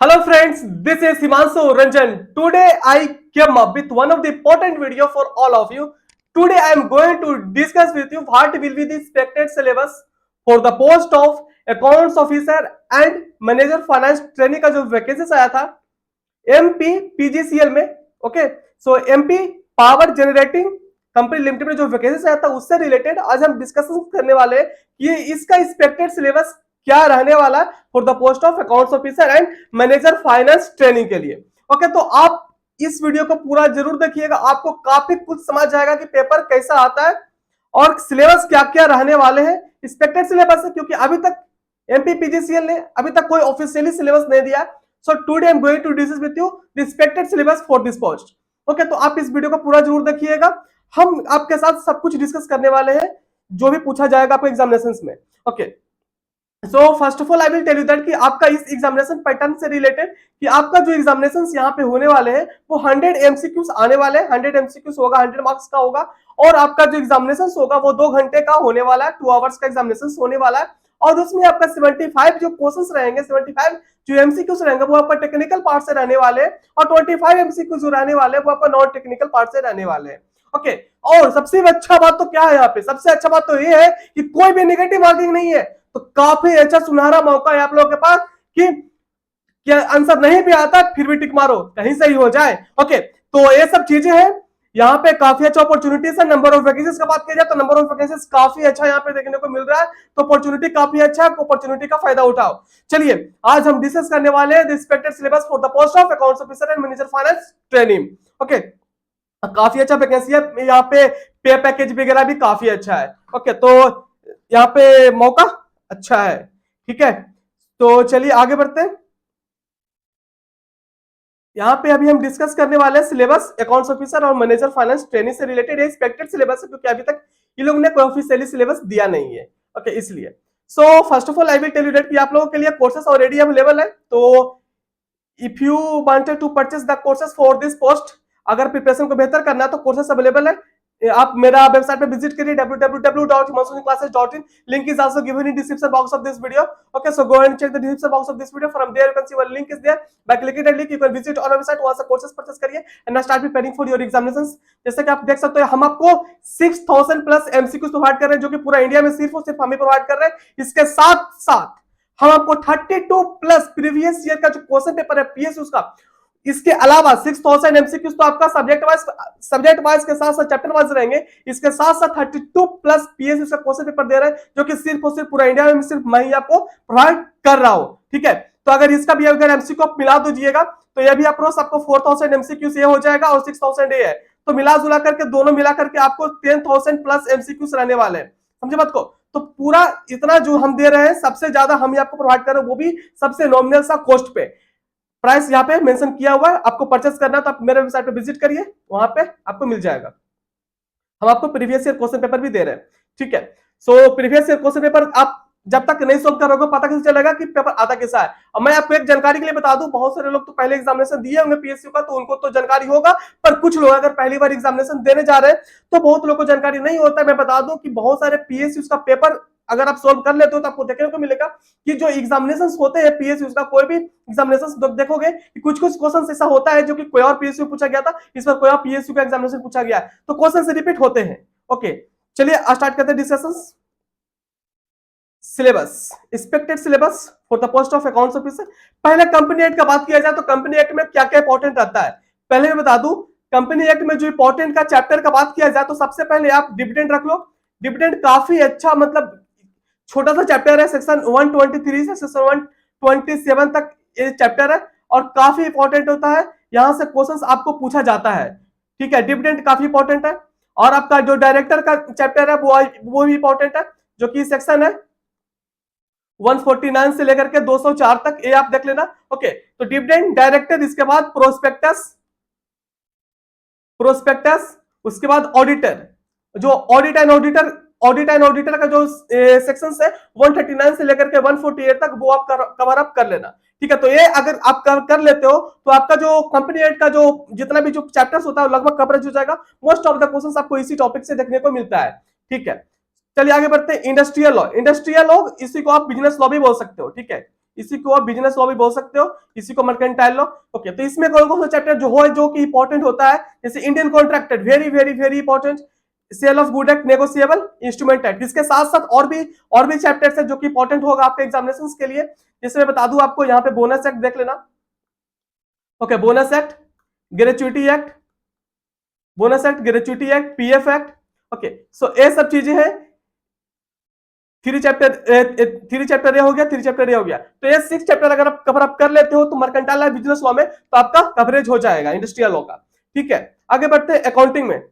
Hello friends, this is Himanshu Ranjan. Today I came up with one of the important video for all of you. Today I am going to discuss with you what will be the expected syllabus for the post of accounts officer and manager finance training का जो vacancy आया था MP PGCL में। Okay, so MP power generating company limited में जो vacancy आया था उससे रिलेटेड आज हम डिस्कशन करने वाले हैं कि इसका एक्सपेक्टेड सिलेबस क्या रहने वाला है for the post of accounts officer and manager finance training के लिए। ओके, तो आप इस वीडियो को पूरा जरूर देखिएगा, आपको काफी कुछ समझ जाएगा कि पेपर कैसा आता है और सिलेबस क्या क्या रहने वाले हैं। एक्सपेक्टेड सिलेबस है क्योंकि अभी तक एमपी पीजीसीएल ने अभी तक कोई ऑफिशियली सिलेबस नहीं दिया। So today I am going to discuss with you the expected syllabus for this post. Okay, तो आप इस वीडियो को पूरा जरूर देखिएगा, हम आपके साथ सब कुछ डिस्कस करने वाले हैं जो भी पूछा जाएगा आपको एग्जामिनेशंस में। Okay, so first of all I will tell you that कि आपका इस एग्जामिनेशन पैटर्न से रिलेटेड कि आपका जो एग्जामिनेशंस यहाँ पे होने वाले हैं वो 100 एमसीक्यूज आने वाले हैं। 100 एमसीक्यूज होगा, 100 मार्क्स का होगा और आपका जो एग्जामिनेशंस होगा वो 2 घंटे का होने वाला है, 2 आवर्स का एग्जामिनेशंस होने वाला है। और उसमें आपका 75 जो क्वेश्चंस रहेंगे, 75 जो एमसीक्यूज रहेंगे वो आपका टेक्निकल पार्ट से रहने वाले हैं और 25 एमसीक्यूज जो रहने वाले हैं वो आपका नॉन टेक्निकल पार्ट से रहने वाले हैं। ओके, और सबसे अच्छा बात तो क्या है यहाँ पे, सबसे अच्छा बात तो ये है कि कोई भी नेगेटिव मार्किंग नहीं है। तो काफी अच्छा सुनहरा मौका है आप लोगों के पास कि क्या आंसर नहीं भी आता फिर भी टिक मारो, कहीं सही हो जाए। ओके, तो ये सब चीजें हैं यहाँ पे, काफी अच्छा अपॉर्चुनिटीज है। नंबर ऑफ वैकेंसीज का बात किया जाए तो नंबर ऑफ वैकेंसीज काफी अच्छा यहाँ पे देखने को मिल रहा है, तो अपॉर्चुनिटी काफी अच्छा है, अपॉर्चुनिटी का फायदा उठाओ। चलिए आज हम डिस्कस करने वाले हैं the expected syllabus for the post of accounts officer and manager finance training. Okay, काफी अच्छा वैकेंसी है यहाँ पे पैकेज वगैरह भी काफी अच्छा है। ओके, तो यहाँ पे मौका अच्छा है। ठीक है, तो चलिए आगे बढ़ते हैं। यहाँ पे अभी हम डिस्कस करने वाले हैं सिलेबस अकाउंट्स ऑफिसर और मैनेजर फाइनेंस ट्रेनिंग से रिलेटेड। एक्सपेक्टेड सिलेबस है क्योंकि अभी तक ये लोग ने कोई ऑफिशियली सिलेबस दिया नहीं है। ओके, इसलिए so first of all I will tell you that कि आप लोगों के लिए कोर्सेस ऑलरेडी अवेलेबल है। तो if you wanted to purchase the courses for this post, अगर प्रिपरेशन को बेहतर करना है तो कोर्सेस अवेलेबल है। आप मेरा वेबसाइट पे विजिट करिए www.himanshuclasses.in। Link is also given in description box of this video. Okay, so go and check the description box of this video. From there you can see one link is there. By clicking that link you can visit our website, वहां से courses purchase करिए and now start preparing for your examinations। जैसे कि आप देख सकते हो हम आपको 6000 प्लस एमसीक्यूज प्रोवाइड कर रहे हैं जो कि पूरा इंडिया में सिर्फ और सिर्फ हम ही प्रोवाइड कर रहे हैं। इसके साथ साथ हम आपको 32 प्लस प्रीवियस ईयर का जो क्वेश्चन पेपर है पीएसयू का, इसके अलावा 6000 एमसीक्यूज तो आपका सब्जेक्ट वाइज के साथ साथ चैप्टर वाइज रहेंगे। इसके साथ साथ 32 प्लस पीएसयू का क्वेश्चन पेपर दे रहे हैं जो कि सिर्फ और सिर्फ पूरा इंडिया में सिर्फ मैं ही आपको प्रोवाइड कर रहा हूं। ठीक है, तो अगर इसका भी अगर एमसीक्यू आप मिला दीजिएगा तो यह भी अप्रोच आपको 4000 एमसीक्यू से हो जाएगा और 6000 ये है, तो मिला जुला करके दोनों मिला करके आपको 10000 प्लस एमसीक्यूज रहने वाले हैं। समझे बात को? तो पूरा इतना जो हम दे रहे हैं सबसे ज्यादा हम ही आपको प्रोवाइड कर रहे हैं, वो भी सबसे नॉमिनल सा कॉस्ट पे। प्राइस यहाँ पे मेंशन किया हुआ है, आपको परचेस करना है तो आप मेरे वेबसाइट पे विजिट करिए, वहां पे आपको मिल जाएगा। हम आपको प्रीवियस ईयर क्वेश्चन पेपर भी दे रहे हैं। ठीक है, so previous year question paper आप जब तक नहीं सोल्व करोगे पता कैसे चलेगा कि पेपर आता कैसा है। अब मैं आपको एक जानकारी के लिए बता दूं, बहुत सारे लोग तो पहले एग्जामिनेशन दिए होंगे पीएसयू का तो उनको तो जानकारी होगा, पर कुछ लोग अगर पहली बार एग्जामिनेशन देने जा रहे हैं तो बहुत लोगों को जानकारी नहीं होता है। मैं बता दूं कि बहुत सारे पीएसयू का पेपर अगर आप सोल्व कर लेते हो तो आपको देखने को मिलेगा कि जो एग्जामिनेशंस होते हैं पीएसयू का, कोई भी एग्जामिनेशंस देखोगे कि कुछ कुछ क्वेश्चन ऐसा होता है जो कि कोई और पीएसयू पूछा गया था, इस बार कोई और पीएसयू का एग्जामिनेशन पूछा गया है, तो क्वेश्चन से रिपीट होते हैं। ओके, चलिए स्टार्ट करते हैं discussions. Syllabus, expected syllabus for the post of accounts officer. पहले कंपनी एक्ट का बात किया जाए तो कंपनी एक्ट में क्या क्या इंपॉर्टेंट रहता है पहले मैं बता दूं। कंपनी एक्ट में जो इंपॉर्टेंट का चैप्टर का बात किया जाए तो सबसे पहले आप डिविडेंड रख लो। डिविडेंड काफी अच्छा, मतलब छोटा सा चैप्टर है, सेक्शन 123 से सेक्शन 127 तक ये चैप्टर है और काफी इंपॉर्टेंट होता है, यहां से क्वेश्चंस आपको पूछा जाता है। ठीक है, डिविडेंड काफी इंपॉर्टेंट है। और आपका जो डायरेक्टर का चैप्टर है वो भी इंपॉर्टेंट है, जो कि सेक्शन है 149 से लेकर के 204 तक, ये आप देख लेना। ओके, तो डिविडेंड, डायरेक्टर, इसके बाद प्रोस्पेक्टस, उसके बाद ऑडिटर। जो ऑडिट एंड ऑडिटर का जो सेक्शन है 139 से लेकर के 148 तक वो आप कवर अप कर लेना। ठीक है, तो ये अगर आप कर लेते हो तो आपका जो कंपनी एक्ट का जो जितना भी जो चैप्टर्स होता है लगभग कवरेज हो जाएगा। मोस्ट ऑफ द क्वेश्चंस आपको इसी टॉपिक से देखने को मिलता है। ठीक है, चलिए आगे बढ़ते हैं। इंडस्ट्रियल लॉ, इसी को आप बिजनेस लॉ भी बोल सकते हो। ठीक है, इसी को आप बिजनेस लॉ भी बोल सकते हो, इसी को मर्केंटाइल लॉ। ओके, तो इसमें कौन कौन सा चैप्टर जो कि इंपॉर्टेंट होता है, जैसे Indian contract, very very very important, sale of good act, negotiable instrument act. इसके साथ साथ और भी चैप्टर्स है जो कि इंपॉर्टेंट होगा आपके एग्जामिनेशंस के लिए। जैसे मैं बता दूं आपको, यहाँ पे बोनस एक्ट देख लेना। Okay, bonus act, gratuity act, bonus act, gratuity act, PF act. Okay, so ये सब चीजें हैं। थ्री चैप्टर ये हो गया, थ्री चैप्टर ये हो गया। तो ये 6 चैप्टर अगर आप कवर अप कर लेते हो तो मर्केंटाइल बिजनेस लॉ में तो आपका कवरेज हो जाएगा इंडस्ट्रियल लॉ का। ठीक है, आगे बढ़ते हैं अकाउंटिंग में।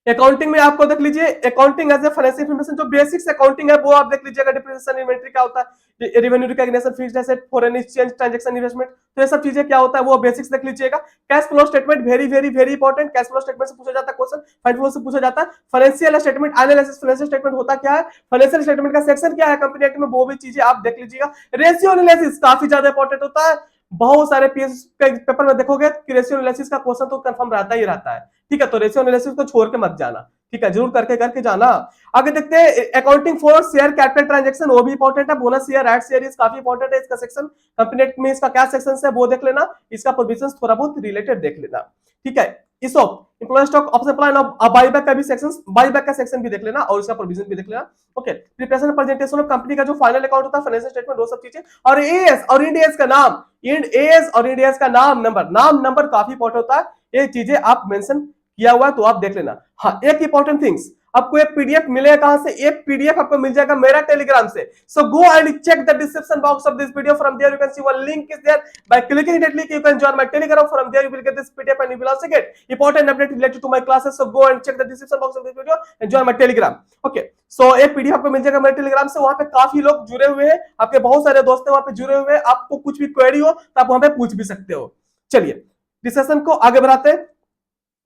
अकाउंटिंग में आपको देख लीजिए, accounting as a financial information, जो बेसिक्स अकाउंटिंग है वो आप देख लीजिएगा। डिप्रिसिएशन, इन्वेंटरी क्या होता है, revenue recognition, fixed asset, foreign exchange transaction, investment, तो ये सब चीजें क्या होता है वो बेसिक्स देख लीजिएगा। Cash flow statement, very very very important, cash flow statement से पूछा जाता है क्वेश्चन, फंड फ्लो से पूछा जाता है। Financial statement analysis, financial statement होता क्या है, फाइनेंशियल स्टेटमेंट का सेक्शन क्या है कंपनी एक्ट में, वो भी चीजें आप देख लीजिएगा। रेशियो एनालिसिस काफी ज्यादा इंपॉर्टेंट होता है, बहुत सारे पीएस के पेपर में देखोगे कि रेशियो एनालिसिस का क्वेश्चन तो कंफर्म रहता ही रहता है। ठीक है, तो रेशियो एनालिसिस को छोड़ के मत जाना, ठीक है, जरूर करके जाना। आगे देखते हैं accounting for share capital transaction, वो भी इंपॉर्टेंट है। बोनस शेयर, राइट शेयर इस काफी इंपॉर्टेंट है, इसका सेक्शन कंपनी एक्ट में इसका क्या सेक्शन है वो देख लेना, इसका प्रोविजंस थोड़ा बहुत रिलेटेड देख लेना। ठीक है, ESOP, employ stock option plan of buyback का भी सेक्शन, बाईबैक का सेक्शन भी देख लेना और इसका प्रोविजन भी देख लेना। Okay, preparation presentation of company का जो फाइनल अकाउंट होता है, फाइनेंशियल स्टेटमेंट, वो सब चीजें। और एएस और इंडियस का नाम, एएस और इंडियस का नाम नंबर काफी इंपॉर्टेंट होता है, ये चीजें आप मेंशन किया हुआ है तो आप देख लेना। हाँ, एक इंपॉर्टेंट थिंग्स, आपको एक पीडीएफ मिलेगा कहां से, एक पीडीएफ आपको मिल जाएगा मेरा टेलीग्राम से। So go and check the description box of this video, from there you can see one link is there, by clicking that link you can join my Telegram, from there you will get this PDF and you will also get important update related to my classes. So go and check the description box of this video and join my Telegram. Okay, so एक PDF आपको मिल जाएगा मेरे Telegram से, वहां पे काफी लोग जुड़े हुए हैं, आपके बहुत सारे दोस्त हैं वहां पे जुड़े हुए हैं, आपको कुछ भी क्वेरी हो तो आप वहां पे पूछ भी सकते हो। चलिए डिस्कशन को आगे बढ़ाते हैं।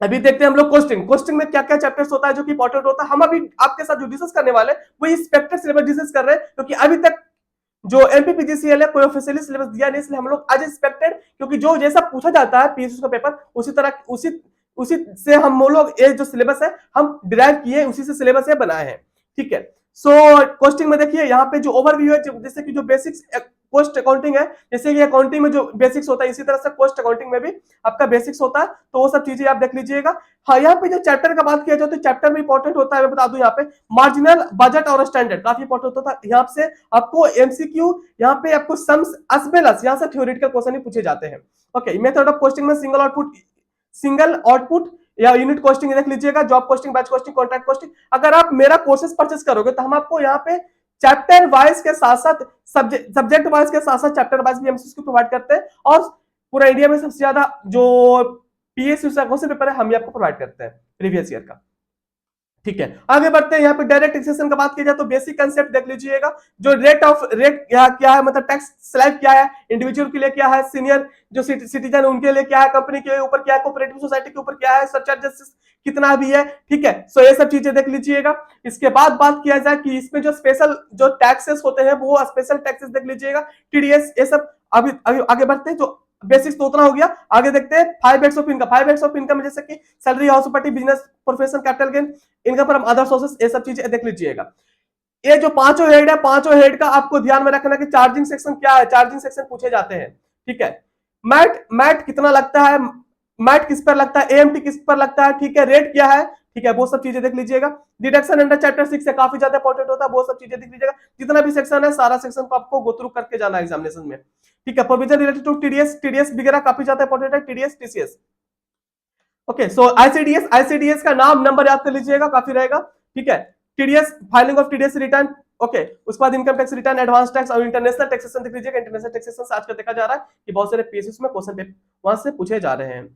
अभी देखते हैं हम लोग कोस्टिंग में क्या क्या चैप्टर्स होता है जो कि इंपॉर्टेंट होता है। हम अभी आपके साथ जो डिस्कस करने वाले वो इंस्पेक्टर सिलेबस डिस्कस कर रहे हैं, क्योंकि अभी तक जो एमपीपीजीसीएल है कोई ऑफिशियली सिलेबस दिया नहीं, इसलिए हम लोग आज इंस्पेक्टेड, क्योंकि जो जैसा पूछा जाता है पीएसयू का पेपर उसी तरह उसी से हम लोग ये जो सिलेबस है हम डिराइव किए, उसी से सिलेबस ये बनाए हैं। ठीक है, सो कोस्टिंग में देखिए यहाँ पे जो ओवरव्यू है, जैसे कि जो बेसिक्स कॉस्ट अकाउंटिंग है, जैसे कि अकाउंटिंग में जो बेसिक्स होता है इसी तरह से कॉस्ट अकाउंटिंग में भी आपका बेसिक्स होता है, तो वो सब चीजें आप देख लीजिएगा। हाँ, यहाँ पे जो चैप्टर का बात किया जाए तो चैप्टर में इंपॉर्टेंट होता है, मैं बता दूं यहाँ पे मार्जिनल बजट और स्टैंडर्ड काफी इंपॉर्टेंट होता है। यहाँ से आपको एमसीक्यू, यहाँ पे आपको सम्स एज वेल एज यहाँ से थ्योरेटिकल क्वेश्चन ही पूछे जाते हैं। ओके, मेथड ऑफ कॉस्टिंग में सिंगल आउटपुट या यूनिट कॉस्टिंग देख लीजिएगा, job costing, batch costing, contract costing. अगर आप मेरा कोर्सेज परचेस करोगे तो हम आपको यहाँ पे चैप्टर वाइज के साथ साथ सब्जेक्ट वाइज के साथ साथ चैप्टर वाइज भी एमसीक्यू प्रोवाइड करते हैं, और पूरा इंडिया में सबसे ज्यादा जो पीएसयू का क्वेश्चन पेपर है हम ही आपको प्रोवाइड करते हैं प्रीवियस ईयर का। ठीक है, आगे बढ़ते हैं। यहाँ पे डायरेक्ट टैक्सेशन का बात की जाए तो बेसिक कंसेप्ट देख लीजिएगा, जो रेट क्या है, मतलब टैक्स स्लैब क्या है, इंडिविजुअल के लिए क्या है, सीनियर जो सिटीजन उनके लिए क्या है, कंपनी के ऊपर क्या है, कोऑपरेटिव सोसाइटी के ऊपर क्या है, सरचार्जेस कितना भी है। ठीक है, सो ये सब चीजें देख लीजिएगा। इसके बाद बात किया जाए कि इसमें जो स्पेशल जो टैक्सेस होते हैं वो स्पेशल टैक्सेस देख लीजिएगा, टीडीएस, ये सब। अभी आगे बढ़ते हैं, जो बेसिक्स तो उतना हो गया। आगे देखते हैं 5 x of income. 5 x of income जैसे कि salary, house property, business, profession, capital gain, income from other sources, ये सब चीजें देख लीजिएगा। ये जो पांचों हेड है, पांचों हेड का आपको ध्यान में रखना कि चार्जिंग सेक्शन क्या है, चार्जिंग सेक्शन पूछे जाते हैं। ठीक है, मैट कितना लगता है, मैट किस पर लगता है, एएमटी किस पर लगता है, ठीक है, रेट क्या है, ठीक है, वो सब चीजें देख लीजिएगा। डिडक्शन अंडर चैप्टर 6 से काफी ज्यादा इंपॉर्टेंट होता है, वो सब चीजें देख लीजिएगा। जितना भी सेक्शन है सारा सेक्शन को आपको गो थ्रू करके जाना है एग्जामिनेशन में। ठीक है, प्रोविजन रिलेटेड टू टीडीएस वगैरह काफी ज्यादा इंपॉर्टेंट है, टीडीएस, टीसीएस। ओके, सो आईसीडीएस का नाम नंबर याद कर लीजिएगा, काफी रहेगा। ठीक है, TDS, filing of TDS return. Okay, उसके बाद income tax return, advance tax और इंटरनेशनल टैक्सेशन देख लीजिएगा। इंटरनेशनल टैक्सेशन से आजकल देखा जा रहा है कि बहुत सारे पीएसयू में क्वेश्चन पेपर वहां से पूछे जा रहे हैं।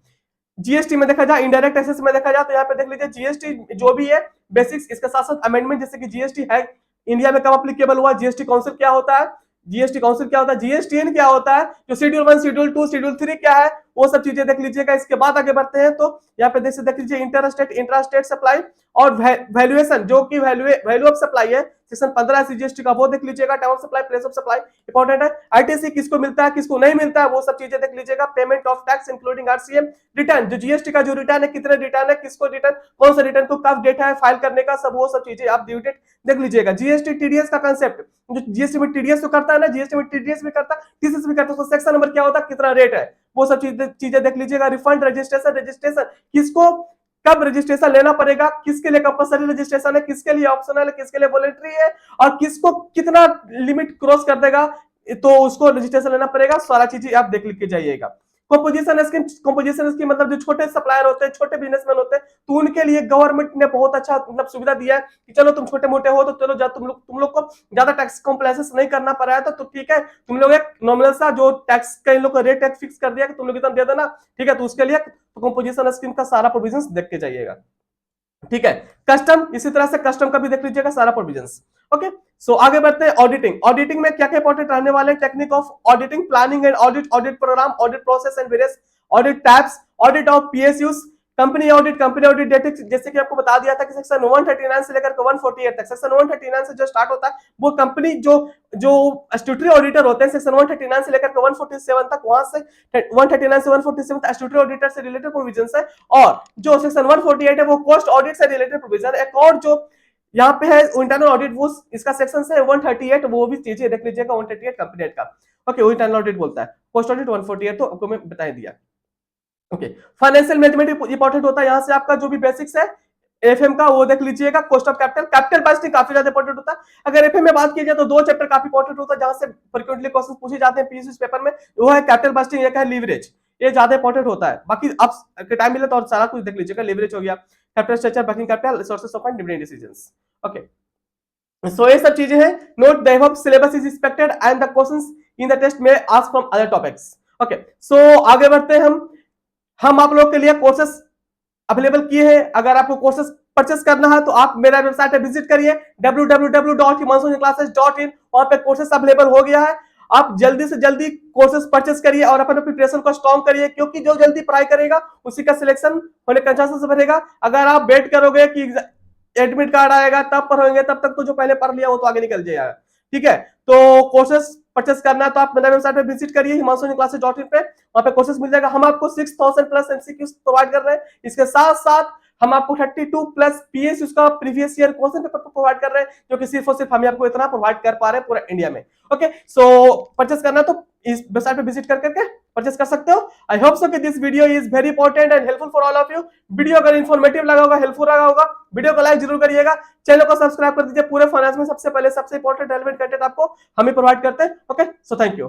जीएसटी में देखा जाए, इनडायरेक्ट टैक्सेस में देखा जाए तो यहाँ पे देख लीजिए जीएसटी जो भी है बेसिक्स, इसके साथ साथ अमेंडमेंट, जैसे कि जीएसटी है इंडिया में कब अप्लीकेबल हुआ, जीएसटी काउंसिल क्या होता है, जीएसटी काउंसिल क्या होता है, जीएसटीएन क्या होता है, जो शेड्यूल 1, शेड्यूल 2, शेड्यूल 3 क्या है, वो सब चीजें देख लीजिएगा। इसके बाद आगे बढ़ते हैं तो यहाँ पे देख लीजिए इंटरस्टेट इंट्रास्टेट सप्लाई और वैल्यूएशन जो कि वैल्यू ऑफ सप्लाई है सेक्शन 15 सीजीएसटी का, वो देख लीजिएगा। Time of supply, place of supply important है। आईटीसी किसको मिलता है किसको नहीं मिलता है वो सब चीजें देख लीजिएगा। Payment of tax including RCM, return जो जीएसटी का जो रिटर्न है कितने रिटर्न है, किसको रिटर्न, कौन सा रिटर्न को कब डेट है फाइल करने का, सब वो सब चीजें आप ड्यू डेट देख लीजिएगा। जीएसटी टीडीएस का कंसेप्ट, जो जीएसटी में टीडीएस तो करता है ना, जीएसटी में टीडीएस भी करता है, टीसीएस भी करता है, उसका सेक्शन नंबर क्या होता है, कितना रेट है, वो सब चीजें देख लीजिएगा। रिफंड रजिस्ट्रेशन किसको कब रजिस्ट्रेशन लेना पड़ेगा, किसके लिए कंपलसरी रजिस्ट्रेशन है, किसके लिए ऑप्शनल है, किसके लिए वॉलंटरी है, और किसको कितना लिमिट क्रॉस कर देगा तो उसको रजिस्ट्रेशन लेना पड़ेगा। सारा चीजें आप देख लिख के जाइएगा। कंपोजिशन स्कीम मतलब जो छोटे सप्लायर होते हैं, छोटे बिजनेसमैन होते हैं, तो उनके लिए गवर्नमेंट ने बहुत अच्छा मतलब सुविधा दिया है कि चलो तुम छोटे मोटे हो तो चलो तुम लोग को ज्यादा टैक्स कॉम्प्लायंस नहीं करना पड़ रहा है, तो ठीक है, तुम लोग एक नॉमिनल सा जो टैक्स का इन लोग का रेट टैक्स फिक्स कर दिया कि तुम लोग इतना दे देना, ठीक है। तो उसके लिए तो कंपोजिशन स्कीम का सारा प्रोविजन देख के जाइएगा, ठीक है। कस्टम, इसी तरह से कस्टम का भी देख लीजिएगा सारा प्रोविजंस। ओके, सो आगे बढ़ते हैं। ऑडिटिंग में क्या क्या इंपॉर्टेंट रहने वाले हैं, technique of auditing, planning and audit program, audit process and various audit types, audit of PSUs, company audit data, जैसे कि आपको बता दिया था कि सेक्शन 139 से लेकर 148 तक, सेक्शन 139 से जो स्टार्ट होता है वो कंपनी जो स्टैट्यूटरी ऑडिटर होते हैं सेक्शन 139 से लेकर 147 तक, वहां से 139 से 147 तक स्टैट्यूटरी ऑडिटर से रिलेटेड प्रोविजंस है। और जो सेक्शन 148 है वो कॉस्ट ऑडिट से रिलेटेड प्रोविजन है। एक और जो यहाँ पे है इंटरनल ऑडिट, वो इसका सेक्शन है 138, वो भी चीजें देख लीजिएगा 138 कंपनी का। ओके, वो इंटरनल ऑडिट बोलता है, कॉस्ट ऑडिट 148 तो आपको मैं बता दिया। ओके, फाइनेंशियल मैनेजमेंट इंपॉर्टेंट होता है, यहाँ से आपका जो भी बेसिक्स है एफएम का वो देख लीजिएगा। कॉस्ट ऑफ कैपिटल बजटिंग काफी ज्यादा इंपॉर्टेंट होता है। अगर एफएम में बात की जाए तो दो चैप्टर काफी इंपॉर्टेंट होता है जहां से फ्रीक्वेंटली क्वेश्चन पूछे जाते हैं पीएसयू पेपर में, वो है कैपिटल बजटिंग, एक है लीवरेज, ये ज्यादा इंपॉर्टेंट होता है। बाकी आप टाइम मिले तो और सारा कुछ देख लीजिएगा। लीवरेज हो गया, capital structure, working capital, resources of fund, dividend decisions. Okay, so ये सब चीजें हैं। Note the above syllabus is expected and the questions in the test may asked from other topics. Okay, so आगे बढ़ते हैं हम आप लोग के लिए कोर्सेस अवेलेबल किए हैं। अगर आपको कोर्सेस परचेस करना है तो आप मेरा वेबसाइट पे विजिट करिए www.himanshuniclasses.in, वहां पे कोर्सेस अवेलेबल हो गया है। आप जल्दी से जल्दी कोर्सेस परचेस करिए और अपने प्रिपरेशन को स्ट्रॉन्ग करिए, क्योंकि जो जल्दी पढ़ाई करेगा उसी का सिलेक्शन होने का चांसेस बढ़ेगा। अगर आप वेट करोगे कि एडमिट कार्ड आएगा तब पढ़ोगे, तब तक तो जो पहले पढ़ लिया वो तो आगे निकल जाएगा, ठीक है। तो कोर्सेस परचेस करना है तो आप मेरा वेबसाइट पे विजिट करिए himanshuniclasses.in पे, वहां पे कोर्सेस मिल जाएगा। हम आपको 6000 प्लस एमसीक्यूज प्रोवाइड कर रहे हैं। इसके साथ साथ हम आपको 32 प्लस पीएस उसका previous year question paper provide कर रहे हैं, जो कि सिर्फ और सिर्फ हम आपको इतना प्रोवाइड कर पा रहे हैं पूरा इंडिया में। ओके, सो परचेस करना तो इस वेबसाइट पे विजिट करके परचेस कर सकते हो। आई होप सो कि this video is very important and helpful for all of you. Video अगर इन्फॉर्मेटिव लगा होगा, हेल्पफुल लगा होगा, वीडियो को लाइक जरूर करिएगा, चैनल को सब्सक्राइब कर दीजिए। पूरे फाइनेंस में सबसे पहले सबसे इंपॉर्टेंट रेलेवेंट कंटेंट आपको हम ही प्रोवाइड करते हैं। Okay, so thank you.